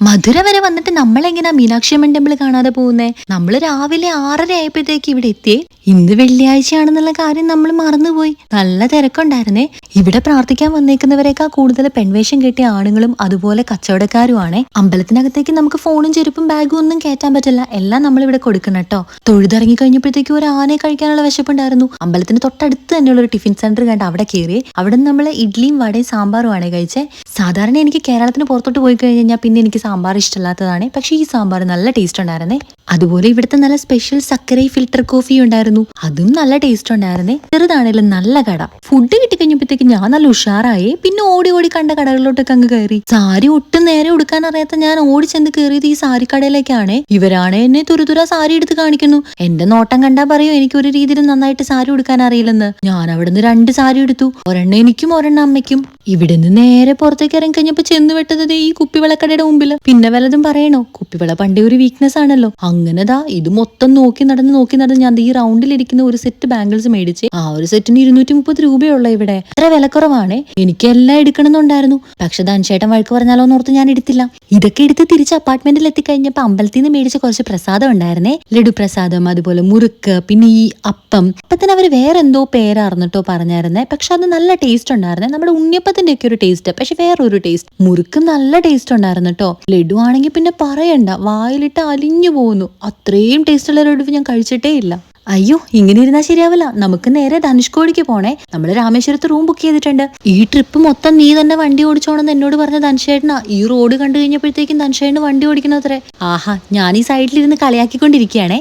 മധുര വരെ വന്നിട്ട് നമ്മളെങ്ങനെയാ മീനാക്ഷി അമ്മൻ ടെമ്പിൾ കാണാതെ പോകുന്നേ? നമ്മൾ രാവിലെ 6:30 ആയപ്പോഴത്തേക്ക് ഇവിടെ എത്തി. ഇന്ന് വെള്ളിയാഴ്ചയാണെന്നുള്ള കാര്യം നമ്മൾ മറന്നുപോയി. നല്ല തിരക്കുണ്ടായിരുന്നേ. ഇവിടെ പ്രാർത്ഥിക്കാൻ വന്നേക്കുന്നവരെക്കാൾ കൂടുതൽ പെൺവേഷം കെട്ടിയ ആണുങ്ങളും അതുപോലെ കച്ചവടക്കാരുമാണേ. അമ്പലത്തിനകത്തേക്ക് നമുക്ക് ഫോണും ചെരുപ്പും ബാഗും ഒന്നും കയറ്റാൻ പറ്റില്ല. എല്ലാം നമ്മൾ ഇവിടെ കൊടുക്കണം കേട്ടോ. തൊഴുതിറങ്ങി കഴിഞ്ഞപ്പോഴത്തേക്ക് ഒരു ആനയെ കഴിക്കാനുള്ള വിശപ്പുണ്ടായിരുന്നു. അമ്പലത്തിന് തൊട്ടടുത്ത് തന്നെയുള്ള ഒരു ടിഫിൻ സെന്റർ കണ്ട് അവിടെ കയറി. അവിടെ നിന്ന് നമ്മൾ ഇഡ്ലിയും വടയും സാമ്പാറും ആണ് കഴിച്ചേ. സാധാരണ എനിക്ക് കേരളത്തിന് പുറത്തോട്ട് പോയി കഴിഞ്ഞാൽ പിന്നെ എനിക്ക് സാമ്പാർ ഇഷ്ടമില്ലാത്തതാണ്. പക്ഷെ ഈ സാമ്പാർ നല്ല ടേസ്റ്റ് ഉണ്ടായിരുന്നേ. അതുപോലെ ഇവിടുത്തെ നല്ല സ്പെഷ്യൽ സക്കരൈ ഫിൽറ്റർ കോഫി ഉണ്ടായിരുന്നു. അതും നല്ല ടേസ്റ്റ് ഉണ്ടായിരുന്നേ. ചെറുതാണേലും നല്ല കട. ഫുഡ് കിട്ടിക്കഴിഞ്ഞപ്പോഴത്തേക്ക് ഞാൻ നല്ല ഉഷാറായി. പിന്നെ ഓടി ഓടി കണ്ട കടകളിലോട്ടൊക്കെ അങ്ങ് കയറി. സാരി ഒട്ടും നേരെ ഉടുക്കാൻ അറിയാത്ത ഞാൻ ഓടി ചെന്ന് കയറിയത് ഈ സാരി കടയിലേക്കാണ്. ഇവരാണ് എന്നെ തുരുതുര സാരി എടുത്ത് കാണിക്കുന്നു. എന്റെ നോട്ടം കണ്ടാ പറയും എനിക്ക് ഒരു രീതിയിൽ നന്നായിട്ട് സാരി ഉടുക്കാൻ അറിയില്ലെന്ന്. ഞാൻ അവിടുന്ന് 2 സാരി എടുത്തു. ഒരെണ്ണം എനിക്കും ഒരെണ്ണം അമ്മയ്ക്കും. ഇവിടുന്ന് നേരെ പുറത്തേക്ക് ഇറങ്ങി കഴിഞ്ഞപ്പോ ചെന്ന് വെട്ടത് ഈ കുപ്പിവിളക്കടയുടെ മുമ്പിൽ. പിന്നെ വല്ലതും പറയണോ? കുപ്പിവിള പണ്ടേ ഒരു വീക്ക്നെസ് ആണല്ലോ. അങ്ങനെതാ ഇത് മൊത്തം നോക്കി നടന്ന് ഞാൻ ഈ റൗണ്ടിലിരിക്കുന്ന ഒരു സെറ്റ് ബാംഗിൾസ് മേടിച്ച്. ആ ഒരു സെറ്റിന് 230 രൂപയുള്ള ഇവിടെ. അത്ര വിലക്കുറവാണ്. എനിക്ക് എല്ലാം എടുക്കണമെന്നുണ്ടായിരുന്നു. പക്ഷെ ധൻചേട്ടൻ വഴക്ക് പറഞ്ഞാലോന്ന് ഓർത്ത് ഞാൻ എടുത്തില്ല. ഇതൊക്കെ എടുത്ത് തിരിച്ച് അപ്പാർട്ട്മെന്റിൽ എത്തിക്കഴിഞ്ഞപ്പോ അമ്പലത്തിൽ നിന്ന് മേടിച്ച കുറച്ച് പ്രസാദം ഉണ്ടായിരുന്നേ. ലഡു പ്രസാദം, അതുപോലെ മുറുക്ക്, പിന്നെ ഈ അപ്പത്തിന് അവര് വേറെ എന്തോ പേരാർന്നിട്ടോ പറഞ്ഞായിരുന്നേ. പക്ഷെ അത് നല്ല ടേസ്റ്റ് ഉണ്ടായിരുന്നേ. നമ്മുടെ ഉണ്ണിയപ്പത്തിന്റെ ഒക്കെ ഒരു ടേസ്റ്റ്, പക്ഷെ വേറൊരു ടേസ്റ്റ്. മുറുക്ക് നല്ല ടേസ്റ്റ് ഉണ്ടായിരുന്നു കേട്ടോ. ലഡു ആണെങ്കിൽ പിന്നെ പറയണ്ട, വായിലിട്ട് അലിഞ്ഞു പോകുന്നു. അത്രയും ടേസ്റ്റുള്ള ലഡു ഞാൻ കഴിച്ചിട്ടേ ഇല്ല. അയ്യോ, ഇങ്ങനെ ഇരുന്നാൽ ശരിയാവില്ല. നമുക്ക് നേരെ ധനുഷ്കോടിക്ക് പോണേ. നമ്മൾ രാമേശ്വരത്ത് റൂം ബുക്ക് ചെയ്തിട്ടുണ്ട്. ഈ ട്രിപ്പ് മൊത്തം നീ തന്നെ വണ്ടി ഓടിച്ചോണെന്ന് എന്നോട് പറഞ്ഞ ധനുഷേട്ടനാ. ഈ റോഡ് കണ്ടു കഴിഞ്ഞപ്പോഴത്തേക്കും ധനുഷേട്ടന് വണ്ടി ഓടിക്കണത്രേ. ആഹാ, ഞാൻ ഈ സൈഡിലിരുന്ന് കളിയാക്കിക്കൊണ്ടിരിക്കുകയാണേ.